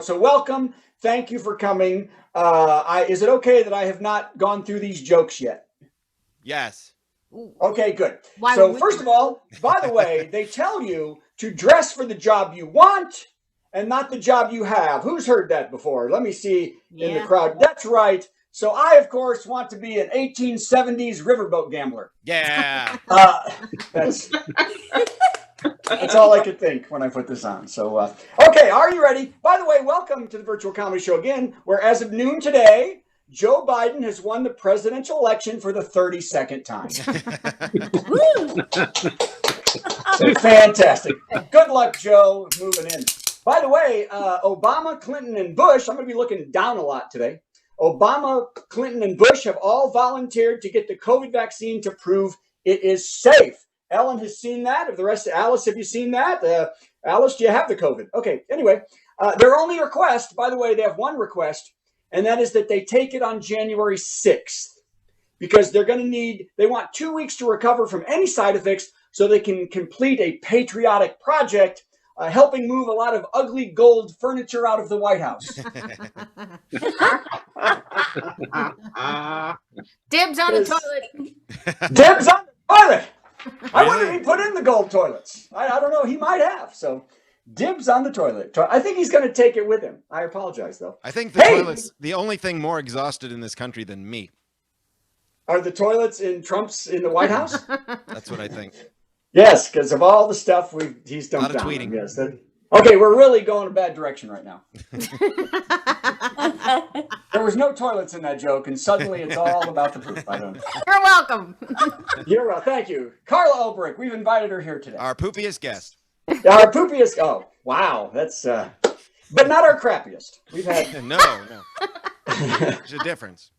So welcome. Thank you for coming. Is it okay that I have not gone through these jokes yet? Yes. Okay, good. So first of all, by the way, they tell you to dress for the job you want and not the job you have. Who's heard that before? Let me see in the crowd. That's right. So I, of course, want to be an 1870s riverboat gambler. Yeah. That's all I could think when I put this on. So, okay, are you ready? By the way, welcome to the Virtual Comedy Show again, where as of noon today, Joe Biden has won the presidential election for the 32nd time. Fantastic. Good luck, Joe, moving in. By the way, Obama, Clinton, and Bush, I'm going to be looking down a lot today. Obama, Clinton, and Bush have all volunteered to get the COVID vaccine to prove it is safe. Ellen has seen that. Of the rest of Alice, have you seen that? Alice, do you have the COVID? Okay, anyway, their only request, by the way, they have one request, and that is that they take it on January 6th because they want 2 weeks to recover from any side effects so they can complete a patriotic project helping move a lot of ugly gold furniture out of the White House. Dibs on the toilet. Dibs on the toilet. I wonder if he put in the gold toilets. I don't know. He might have. So dibs on the toilet. I think he's going to take it with him. I apologize, though. I think the toilet's the only thing more exhausted in this country than me. Are the toilets in the White House? That's what I think. Yes, because of all the stuff he's dumped down. Tweeting. Yes. Okay, we're really going a bad direction right now. There was no toilets in that joke, and suddenly it's all about the poop. I don't know. You're welcome. You're welcome. Thank you. Carla Ulbrich, we've invited her here today. Our poopiest guest. Our poopiest. Oh, wow. That's, but not our crappiest. We've had. No. There's a difference.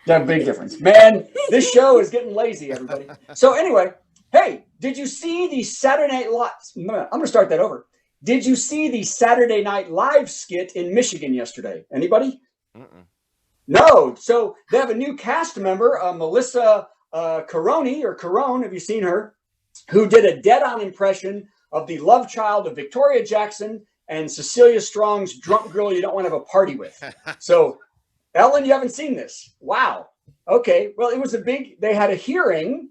Yeah, big difference. Man, this show is getting lazy, everybody. So anyway, hey, did you see the Saturday Night Live? I'm going to start that over. Did you see the Saturday Night Live skit in Michigan yesterday? Anybody? No. So they have a new cast member, Melissa Carone, have you seen her? Who did a dead-on impression of the love child of Victoria Jackson and Cecilia Strong's drunk girl you don't want to have a party with. So, Ellen, you haven't seen this. Wow. Okay. Well, they had a hearing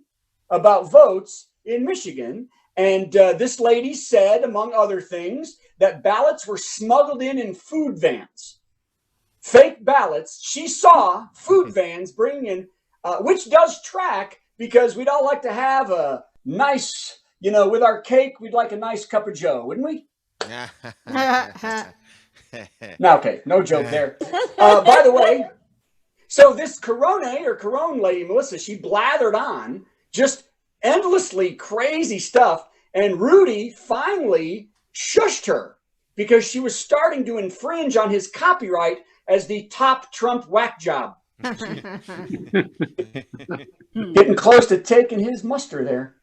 about votes in Michigan. And this lady said, among other things, that ballots were smuggled in food vans. Fake ballots. She saw food vans bringing in, which does track because we'd all like to have a nice, with our cake, we'd like a nice cup of joe, wouldn't we? No, okay, no joke there. By the way, so this Corone lady, Melissa, she blathered on just endlessly crazy stuff, and Rudy finally shushed her because she was starting to infringe on his copyright as the top Trump whack job. Getting close to taking his muster there.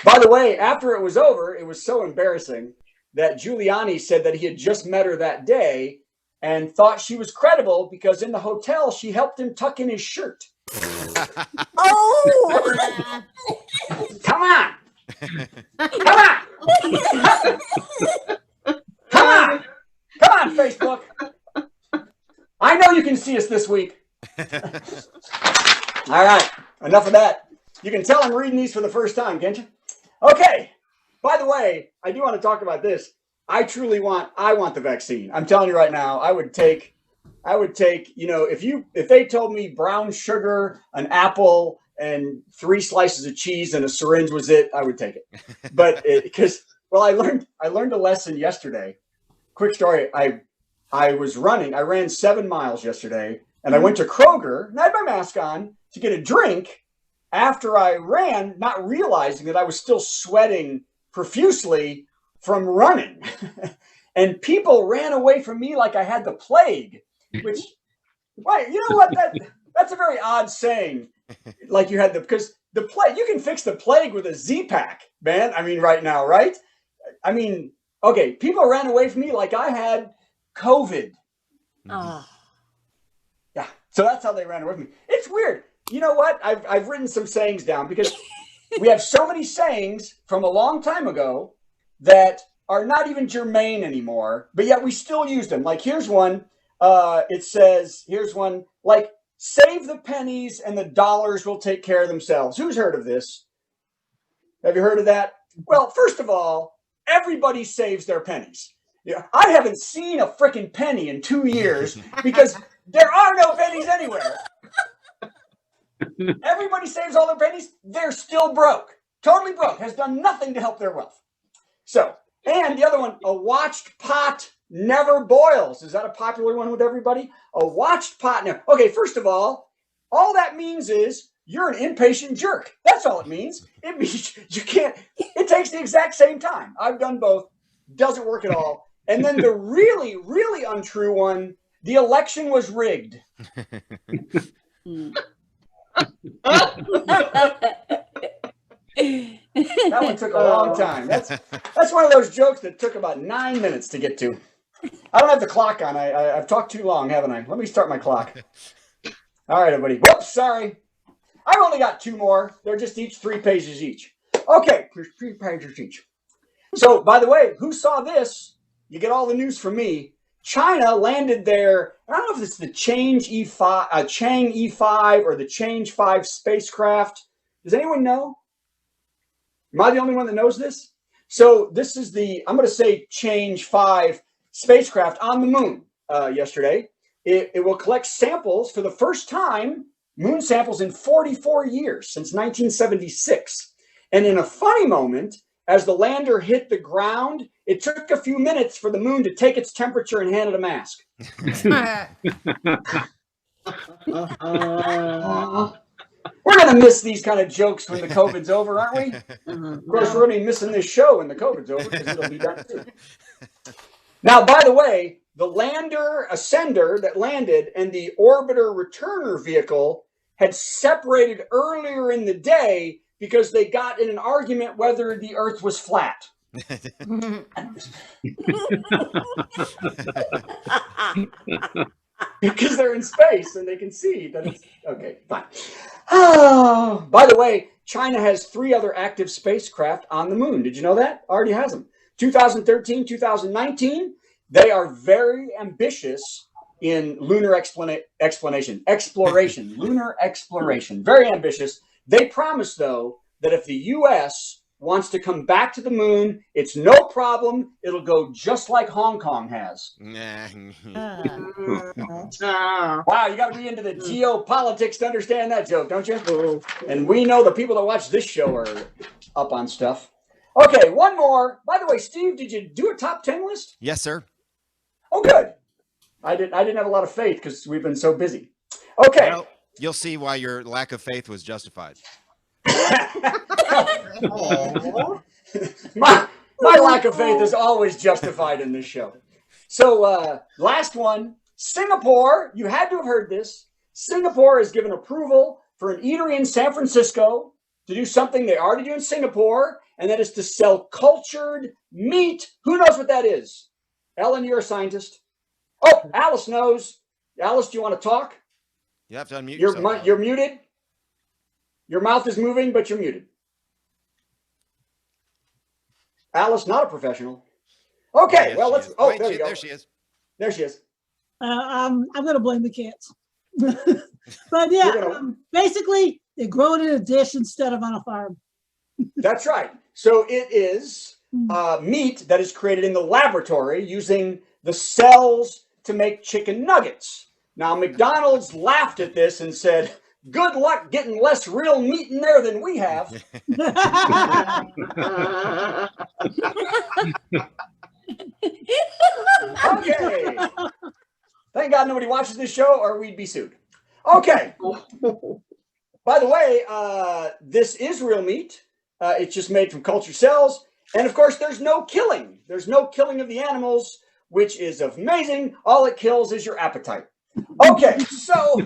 By the way, after it was over, it was so embarrassing that Giuliani said that he had just met her that day and thought she was credible because in the hotel she helped him tuck in his shirt. Oh! Come on! Come on! Come on! Come on, Facebook! I know you can see us this week. All right, enough of that. You can tell I'm reading these for the first time, can't you? Okay. By the way, I do want to talk about this. I want the vaccine. I'm telling you right now, I would take, if they told me brown sugar, an apple, and 3 slices of cheese and a syringe was it, I would take it. But I learned a lesson yesterday. Quick story. I was running. I ran 7 miles yesterday, and I went to Kroger, and I had my mask on to get a drink after I ran, not realizing that I was still sweating profusely from running. And people ran away from me like I had the plague, which, right, you know what? That's a very odd saying. Like you had because the plague, you can fix the plague with a Z-Pack, man. I mean, right now, right? I mean, okay, people ran away from me like I had COVID. Oh. Yeah, so that's how they ran away from me. It's weird. You know what? I've written some sayings down because we have so many sayings from a long time ago that are not even germane anymore, but yet we still use them. Like here's one. It says, here's one, like, save the pennies and the dollars will take care of themselves. Who's heard of this? Have you heard of that? Well, first of all, everybody saves their pennies. Yeah, I haven't seen a freaking penny in 2 years because there are no pennies anywhere. Everybody saves all their pennies. They're still broke. Totally broke. Has done nothing to help their wealth. So, and the other one, a watched pot never boils. Is that a popular one with everybody? A watched pot never. Okay, first of all that means is you're an impatient jerk. That's all it means. It means you can't, it takes the exact same time. I've done both. Doesn't work at all. And then the really, really untrue one, the election was rigged. That one took a long time. That's one of those jokes that took about 9 minutes to get to. I don't have the clock on. I've talked too long, haven't I? Let me start my clock. All right, everybody. Whoops, sorry. I've only got 2 more. They're just each 3 pages each. Okay, 3 pages each. So, by the way, who saw this? You get all the news from me. China landed their, I don't know if it's the Chang'e E5 or the Change 5 spacecraft. Does anyone know? Am I the only one that knows this? So this is the, I'm going to say Change 5 spacecraft on the moon yesterday. It will collect samples for the first time, moon samples in 44 years, since 1976. And in a funny moment, as the lander hit the ground, it took a few minutes for the moon to take its temperature and hand it a mask. We're going to miss these kind of jokes when the COVID's over, aren't we? Of course, we're going to be missing this show when the COVID's over because it'll be done too. Now, by the way, the lander ascender that landed and the orbiter returner vehicle had separated earlier in the day because they got in an argument whether the Earth was flat. Because they're in space and they can see that it's okay, fine. Oh, by the way, China has 3 other active spacecraft on the moon. Did you know that? Already has them. 2013, 2019. They are very ambitious in lunar exploration, lunar exploration. Very ambitious. They promise, though, that if the U.S. wants to come back to the moon, it's no problem. It'll go just like Hong Kong has. Wow, you got to be into the geopolitics to understand that joke, don't you? And we know the people that watch this show are up on stuff. Okay, one more. By the way, Steve, did you do a top 10 list? Yes, sir. Oh, good. I didn't have a lot of faith because we've been so busy. Okay. Well, you'll see why your lack of faith was justified. my lack of faith is always justified in this show. So last one, Singapore. You had to have heard this. Singapore has given approval for an eatery in San Francisco to do something they already do in Singapore, and that is to sell cultured meat. Who knows what that is? Ellen, you're a scientist. Oh, Alice knows. Alice, do you want to talk? You have to unmute yourself. You're muted. Your mouth is moving, but you're muted. Alice, not a professional. Okay, yes, well, let's. Is. Oh, Wait, there you go. There she is. There she is. I'm going to blame the cats. But yeah, basically, they grow it in a dish instead of on a farm. That's right. So it is meat that is created in the laboratory using the cells to make chicken nuggets. Now, McDonald's laughed at this and said, good luck getting less real meat in there than we have. Okay. Thank God nobody watches this show or we'd be sued. Okay. By the way, this is real meat. It's just made from cultured cells. And of course, there's no killing. There's no killing of the animals, which is amazing. All it kills is your appetite. Okay, so